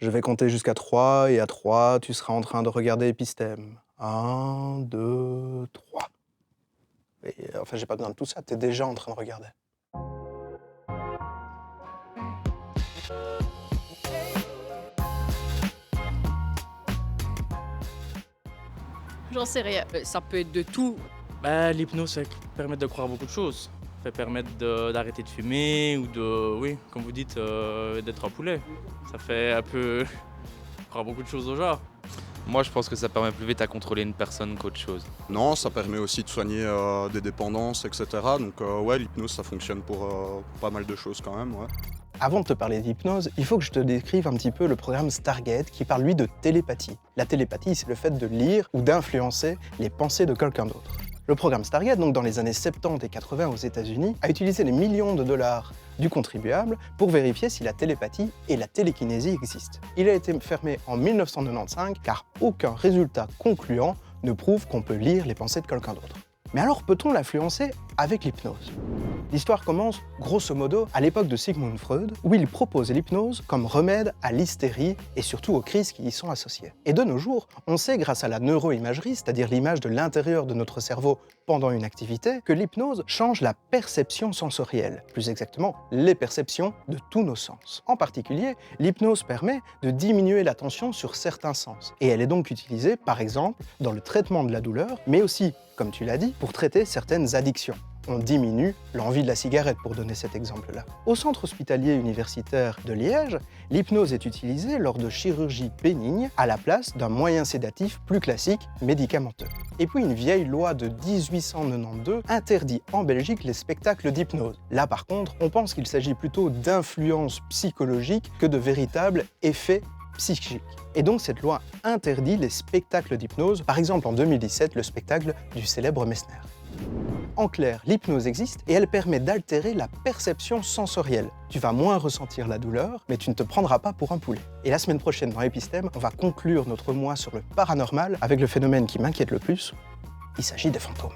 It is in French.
Je vais compter jusqu'à 3 et à 3, tu seras en train de regarder Épistème. 1, 2, 3. Et enfin, j'ai pas besoin de tout ça, t'es déjà en train de regarder. J'en sais rien. Ça peut être de tout. Bah, l'hypnose, ça permet de croire beaucoup de choses. Ça peut permettre d'arrêter de fumer ou de, oui, comme vous dites, d'être un poulet. Ça fait un peu croire beaucoup de choses aux gens. Moi, je pense que ça permet plus vite à contrôler une personne qu'autre chose. Non, ça permet aussi de soigner des dépendances, etc. Donc ouais, l'hypnose, ça fonctionne pour pas mal de choses quand même, ouais. Avant de te parler d'hypnose, il faut que je te décrive un petit peu le programme Stargate qui parle lui de télépathie. La télépathie, c'est le fait de lire ou d'influencer les pensées de quelqu'un d'autre. Le programme Stargate, donc dans les années 70 et 80 aux États-Unis, a utilisé les millions de dollars du contribuable pour vérifier si la télépathie et la télékinésie existent. Il a été fermé en 1995 car aucun résultat concluant ne prouve qu'on peut lire les pensées de quelqu'un d'autre. Mais alors peut-on l'influencer avec l'hypnose? L'histoire commence, grosso modo, à l'époque de Sigmund Freud, où il propose l'hypnose comme remède à l'hystérie et surtout aux crises qui y sont associées. Et de nos jours, on sait grâce à la neuroimagerie, c'est-à-dire l'image de l'intérieur de notre cerveau pendant une activité, que l'hypnose change la perception sensorielle, plus exactement les perceptions de tous nos sens. En particulier, l'hypnose permet de diminuer la tension sur certains sens. Et elle est donc utilisée, par exemple, dans le traitement de la douleur, mais aussi, comme tu l'as dit, pour traiter certaines addictions. On diminue l'envie de la cigarette, pour donner cet exemple-là. Au centre hospitalier universitaire de Liège, l'hypnose est utilisée lors de chirurgies bénignes à la place d'un moyen sédatif plus classique, médicamenteux. Et puis une vieille loi de 1892 interdit en Belgique les spectacles d'hypnose. Là par contre, on pense qu'il s'agit plutôt d'influences psychologiques que de véritables effets psychiques. Et donc cette loi interdit les spectacles d'hypnose, par exemple en 2017 le spectacle du célèbre Messner. En clair, l'hypnose existe et elle permet d'altérer la perception sensorielle. Tu vas moins ressentir la douleur, mais tu ne te prendras pas pour un poulet. Et la semaine prochaine dans Épistème, on va conclure notre mois sur le paranormal avec le phénomène qui m'inquiète le plus, il s'agit des fantômes.